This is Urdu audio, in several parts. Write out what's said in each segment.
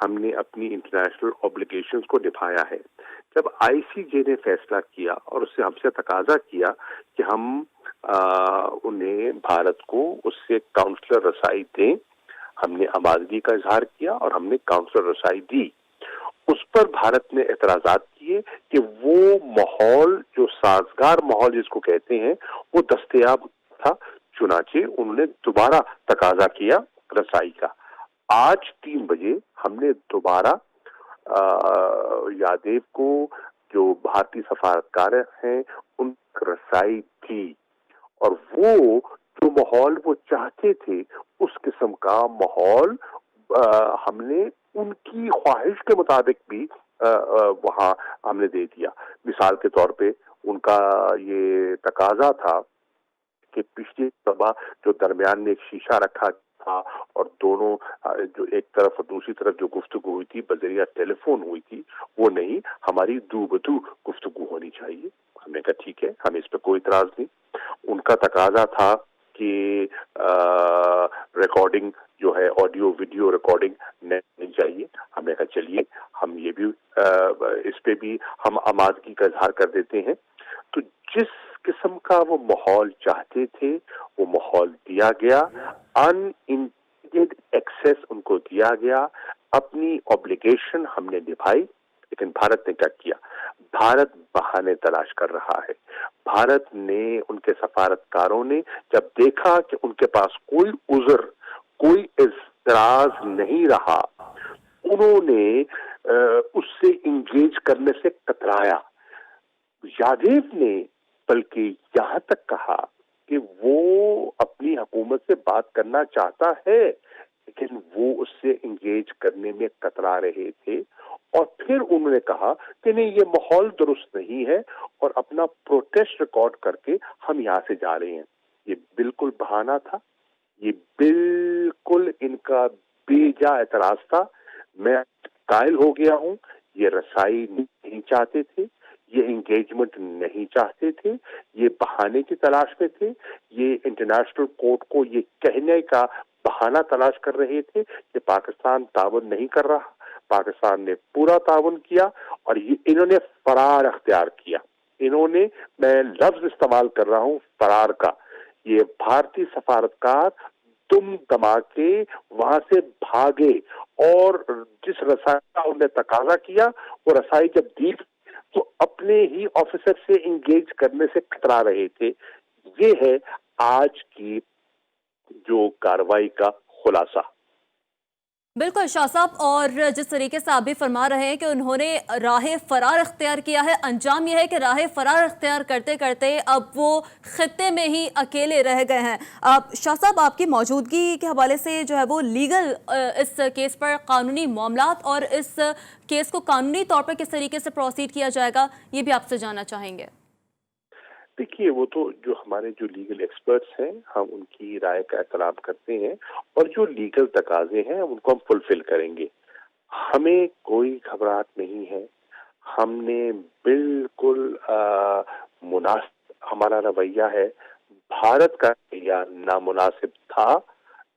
ہم نے اپنی انٹرنیشنل اوبلیگیشنز کو نبھایا ہے. جب آئی سی جے نے فیصلہ کیا اور اس سے ہم سے تقاضا کیا کہ ہم انہیں بھارت کو اس سے کاؤنسلر رسائی دیں، ہم نے آمادگی کا اظہار کیا اور ہم نے کاؤنسلر رسائی دی. اس پر بھارت نے اعتراضات کیے کہ وہ ماحول، جو سازگار ماحول جس کو کہتے ہیں، وہ دستیاب تھا. چنانچہ انہوں نے دوبارہ تقاضا کیا رسائی کا. آج 3 بجے ہم نے دوبارہ یادیو کو، جو بھارتی سفارتکار ہیں، ان کو رسائی تھی، اور وہ جو ماحول وہ چاہتے تھے اس قسم کا ماحول ہم نے ان کی خواہش کے مطابق بھی وہاں ہم نے دے دیا. مثال کے طور پہ ان کا یہ تقاضا تھا کہ پچھلی دفعہ جو درمیان میں ایک شیشہ رکھا تھا اور دونوں، جو ایک طرف اور دوسری طرف جو گفتگو ہوئی تھی بذریعہ ٹیلی فون ہوئی تھی، وہ نہیں، ہماری دو بدو گفتگو ہونی چاہیے. ہم نے کہا ٹھیک ہے، ہمیں اس پہ کوئی اعتراض نہیں. ان کا تقاضا تھا کہ ریکارڈنگ جو ہے، آڈیو ویڈیو ریکارڈنگ نہیں چاہیے. ہم نے کہا چلیے، ہم یہ بھی اس پہ بھی ہم آمادگی کا اظہار کر دیتے ہیں. تو جس قسم کا وہ ماحول چاہتے تھے وہ ماحول دیا گیا، ان انٹیگریٹڈ ایکسیس ان کو دیا گیا. اپنی اوبلیگیشن ہم نے نبھائی. لیکن بھارت نے کیا کیا؟ بھارت بہانے تلاش کر رہا ہے. بھارت نے، ان کے سفارتکاروں نے جب دیکھا کہ ان کے پاس کوئی عذر، کوئی اعتراض نہیں رہا، انہوں نے اس سے انگیج کرنے سے کترایا. یادیو نے بلکہ یہاں تک کہا کہ وہ اپنی حکومت سے بات کرنا چاہتا ہے، لیکن وہ اس سے انگیج کرنے میں کترا رہے تھے. اور پھر انہوں نے کہا کہ نہیں، یہ ماحول درست نہیں ہے، اور اپنا پروٹیسٹ ریکارڈ کر کے ہم یہاں سے جا رہے ہیں. یہ بالکل بہانہ تھا، یہ بالکل ان کا بے جا اعتراض تھا. میں قائل ہو گیا ہوں، یہ رسائی نہیں چاہتے تھے، یہ انگیجمنٹ نہیں چاہتے تھے، یہ بہانے کی تلاش میں تھے. یہ انٹرنیشنل کورٹ کو یہ کہنے کا بہانہ تلاش کر رہے تھے کہ پاکستان تعاون نہیں کر رہا. پاکستان نے پورا تعاون کیا، اور یہ انہوں نے فرار اختیار کیا. انہوں نے، میں لفظ استعمال کر رہا ہوں فرار کا، یہ بھارتی سفارتکار تم دما کے وہاں سے بھاگے، اور جس رسائی کا انہوں نے تقاضا کیا وہ رسائی جب دی تو اپنے ہی آفیسر سے انگیج کرنے سے کترا رہے تھے. یہ ہے آج کی جو کارروائی کا خلاصہ. بالکل شاہ صاحب، اور جس طریقے سے آپ بھی فرما رہے ہیں کہ انہوں نے راہ فرار اختیار کیا ہے، انجام یہ ہے کہ راہ فرار اختیار کرتے کرتے اب وہ خطے میں ہی اکیلے رہ گئے ہیں. شاہ صاحب، آپ کی موجودگی کے حوالے سے جو ہے وہ لیگل اس کیس پر قانونی معاملات اور اس کیس کو قانونی طور پر کس طریقے سے پروسیڈ کیا جائے گا، یہ بھی آپ سے جاننا چاہیں گے. دیکھیے، وہ تو جو ہمارے جو لیگل ایکسپرٹس ہیں، ہم ان کی رائے کا احترام کرتے ہیں، اور جو لیگل تقاضے ہیں ان کو ہم فلفل کریں گے. ہمیں کوئی گھبراہٹ نہیں ہے. ہم نے بالکل مناسب ہمارا رویہ ہے. بھارت کا رویہ نامناسب تھا،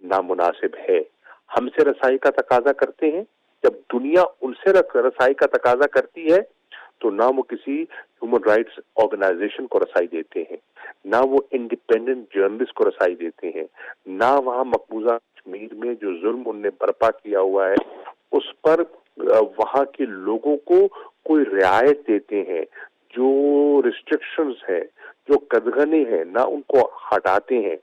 نامناسب ہے. ہم سے رسائی کا تقاضا کرتے ہیں. جب دنیا ان سے رسائی کا تقاضا کرتی ہے تو نہ وہ کسی ہیومن رائٹس آرگنائزیشن کو رسائی دیتے ہیں، نہ وہ انڈیپینڈنٹ جرنلسٹ کو رسائی دیتے ہیں، نہ وہاں مقبوضہ کشمیر میں جو ظلم ان نے برپا کیا ہوا ہے اس پر وہاں کے لوگوں کو کوئی رعایت دیتے ہیں. جو ریسٹرکشنز ہیں، جو قدغنیں ہیں، نہ ان کو ہٹاتے ہیں.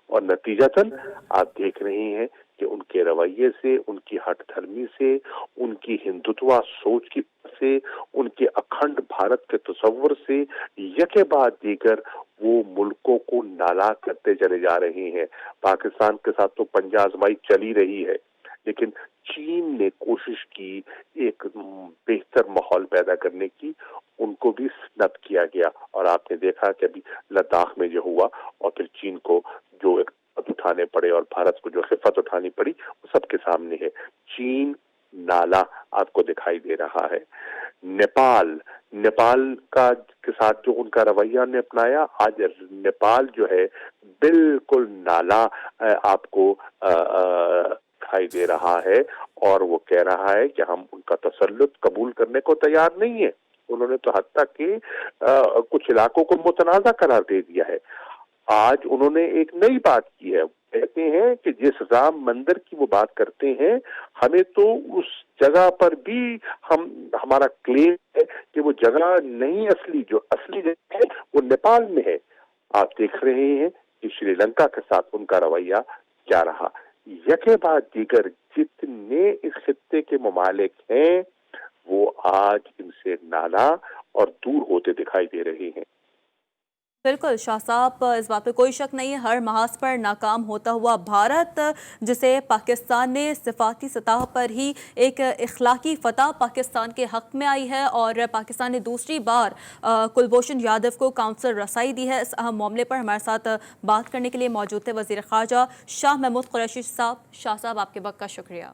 اور نتیجتاً آپ دیکھ رہے ہیں کہ ان کے رویے سے، ان کی ہٹ دھرمی سے، ان کی ہندوتوا سوچ کی سے، ان کے اکھنڈ بھارت کے تصور سے یکے بعد دیگر وہ ملکوں کو نالا کرتے چلے جا رہے ہیں. پاکستان کے ساتھ تو پنجہ آزمائی چلی رہی ہے، لیکن چین نے کوشش کی ایک بہتر ماحول پیدا کرنے کی، ان کو بھی سنب کیا گیا. اور آپ نے دیکھا کہ ابھی لداخ میں جو ہوا، اور پھر چین کو جو اقدامات اٹھانے پڑے اور بھارت کو جو خفت اٹھانی پڑی، وہ سب کے سامنے ہے. چین نالا آپ کو دکھائی دے رہا ہے. نیپال کا کے ساتھ جو ان کا رویہ نے اپنایا، آج نیپال جو ہے بالکل نالا آپ کو دکھائی دے رہا ہے. اور وہ کہہ رہا ہے کہ ہم ان کا تسلط قبول کرنے کو تیار نہیں ہے. انہوں نے تو حتیٰ کہ کچھ علاقوں کو متنازع قرار دے دیا ہے. آج انہوں نے ایک نئی بات کی ہے. کہتے ہیں کہ جس رام مندر کی وہ بات کرتے ہیں، ہمیں تو اس جگہ پر بھی ہمارا کلیم ہے کہ وہ جگہ نہیں اصلی، جو اصلی جگہ ہے وہ نیپال میں ہے. آپ دیکھ رہے ہیں کہ شری لنکا کے ساتھ ان کا رویہ کیا رہا. یکے بعد دیگر جتنے اس خطے کے ممالک ہیں وہ آج ان سے نالا اور دور ہوتے دکھائی دے رہے ہیں. بالکل شاہ صاحب، اس بات پہ کوئی شک نہیں ہے، ہر محاذ پر ناکام ہوتا ہوا بھارت، جسے پاکستان نے صفاتی سطح پر ہی ایک اخلاقی فتح پاکستان کے حق میں آئی ہے، اور پاکستان نے دوسری بار کلبھوشن یادو کو کونسل رسائی دی ہے. اس اہم معاملے پر ہمارے ساتھ بات کرنے کے لیے موجود تھے وزیر خارجہ شاہ محمود قریشی صاحب. شاہ صاحب، آپ کے وقت کا شکریہ.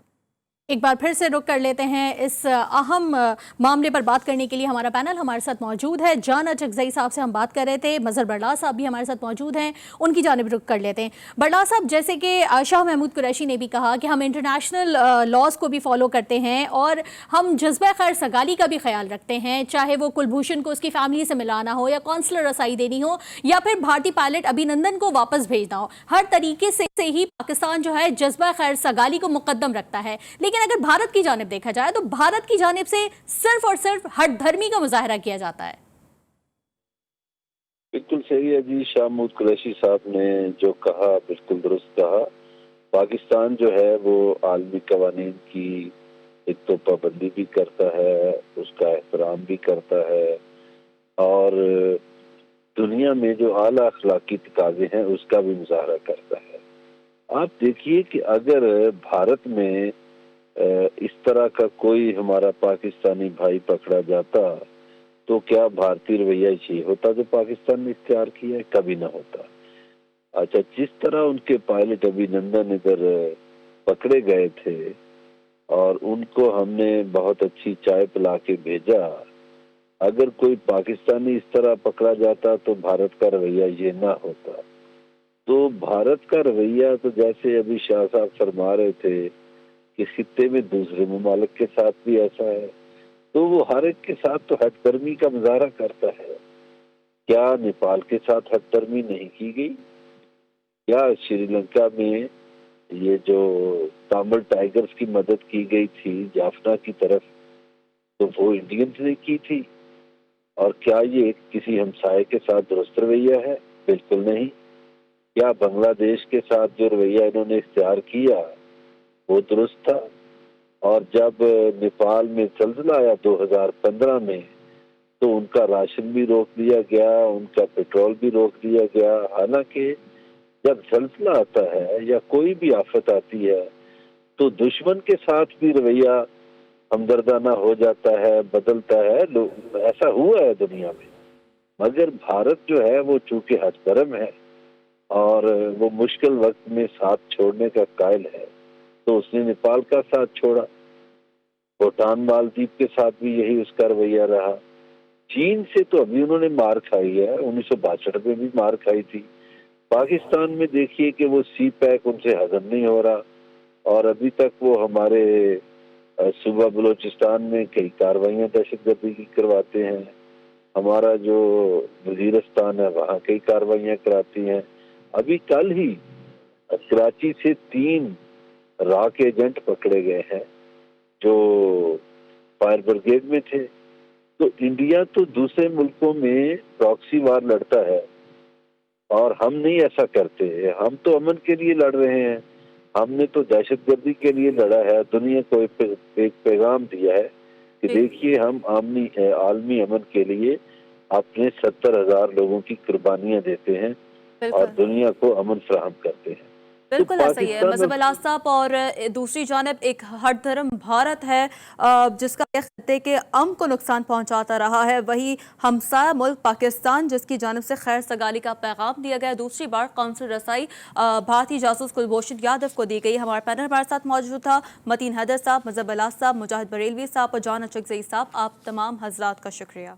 ایک بار پھر سے رک کر لیتے ہیں اس اہم معاملے پر بات کرنے کے لیے. ہمارا پینل ہمارے ساتھ موجود ہے. جان اچکزئی صاحب سے ہم بات کر رہے تھے، مظہر برلا صاحب بھی ہمارے ساتھ موجود ہیں، ان کی جانب رک کر لیتے ہیں. برلا صاحب، جیسے کہ شاہ محمود قریشی نے بھی کہا کہ ہم انٹرنیشنل لاز کو بھی فالو کرتے ہیں اور ہم جذبہ خیر سگالی کا بھی خیال رکھتے ہیں، چاہے وہ کلبھوشن کو اس کی فیملی سے ملانا ہو یا کونسلر رسائی دینی ہو یا پھر بھارتی پائلٹ ابھینندن کو واپس بھیجنا ہو. ہر طریقے سے ہی پاکستان جو ہے جذبہ خیر سگالی کو مقدم رکھتا ہے. لیکن اگر بھارت کی جانب دیکھا جائے تو بھارت کی جانب سے صرف اور صرف ہٹ دھرمی کا مظاہرہ کیا جاتا ہے. بالکل صحیح ہے جی. شاہ محمود قریشی صاحب نے جو کہا بالکل درست کہا. پاکستان جو ہے وہ عالمی قوانین کی ایک تو پابندی بھی کرتا ہے، اس کا احترام بھی کرتا ہے، اور دنیا میں جو اعلیٰ اخلاقی تقاضے ہیں اس کا بھی مظاہرہ کرتا ہے. آپ دیکھیے کہ اگر بھارت میں اس طرح کا کوئی ہمارا پاکستانی بھائی پکڑا جاتا تو کیا بھارتی رویہ یہ ہوتا جو پاکستان نے اختیار کیا ہے؟ کبھی نہ ہوتا. اچھا، جس طرح ان کے پائلٹ ابھینندن ادھر پکڑے گئے تھے اور ان کو ہم نے بہت اچھی چائے پلا کے بھیجا، اگر کوئی پاکستانی اس طرح پکڑا جاتا تو بھارت کا رویہ یہ نہ ہوتا. تو بھارت کا رویہ تو جیسے ابھی شاہ صاحب فرما رہے تھے کہ خطے میں دوسرے ممالک کے ساتھ بھی ایسا ہے، تو وہ ہر ایک کے ساتھ تو ہٹ درمی کا مظاہرہ کرتا ہے. کیا نیپال کے ساتھ ہٹ درمی نہیں کی گئی؟ کیا شری لنکا میں یہ جو تامل ٹائیگرز کی مدد کی گئی تھی جافنا کی طرف، تو وہ انڈینز نے کی تھی؟ اور کیا یہ کسی ہمسائے کے ساتھ درست رویہ ہے؟ بالکل نہیں. کیا بنگلہ دیش کے ساتھ جو رویہ انہوں نے اختیار کیا وہ درست تھا؟ اور جب نیپال میں زلزلہ آیا 2015 میں تو ان کا راشن بھی روک دیا گیا، ان کا پیٹرول بھی روک دیا گیا. حالانکہ جب زلزلہ آتا ہے یا کوئی بھی آفت آتی ہے تو دشمن کے ساتھ بھی رویہ ہمدردانہ ہو جاتا ہے، بدلتا ہے. ایسا ہوا ہے دنیا میں. مگر بھارت جو ہے وہ چونکہ ہٹ درم ہے اور وہ مشکل وقت میں ساتھ چھوڑنے کا قائل ہے، تو اس نے نیپال کا ساتھ چھوڑا. بھوٹان مالدیپ کے ساتھ بھی یہی اس کا رویہ رہا. چین سے تو ابھی انہوں نے مار کھائی ہے، 1962 میں بھی مار کھائی تھی. پاکستان میں دیکھیے کہ وہ سی پیک ان سے ہضم نہیں ہو رہا، اور ابھی تک وہ ہمارے صوبہ بلوچستان میں کئی کارروائیاں دہشت گردی کی کرواتے ہیں. ہمارا جو وزیرستان ہے وہاں کئی کارروائیاں کراتی ہیں. ابھی کل ہی کراچی سے 3 راک ایجنٹ پکڑے گئے ہیں جو فائر بریگیڈ میں تھے. تو انڈیا تو دوسرے ملکوں میں پراکسی وار لڑتا ہے اور ہم نہیں ایسا کرتے. ہم تو امن کے لیے لڑ رہے ہیں. ہم نے تو دہشت گردی کے لیے لڑا ہے. دنیا کو ایک پیغام دیا ہے کہ دیکھیے ہم عالمی امن کے لیے اپنے 70,000 لوگوں کی قربانیاں دیتے ہیں اور دنیا کو امن فراہم کرتے ہیں. بالکل ایسا ہی ہے مظہر اللہ صاحب. اور دوسری جانب ایک ہٹ دھرم بھارت ہے جس کا خطے کے امن کو نقصان پہنچاتا رہا ہے. وہی ہمسایہ ملک پاکستان جس کی جانب سے خیر سگالی کا پیغام دیا گیا. دوسری بار کونسل رسائی بھارتی جاسوس کلبھوشن یادو کو دی گئی. ہمارا پینل ہمارے ساتھ موجود تھا متین حیدر صاحب، مظہر اللہ صاحب، مجاہد بریلوی صاحب اور جان اچکزئی صاحب. آپ تمام حضرات کا شکریہ.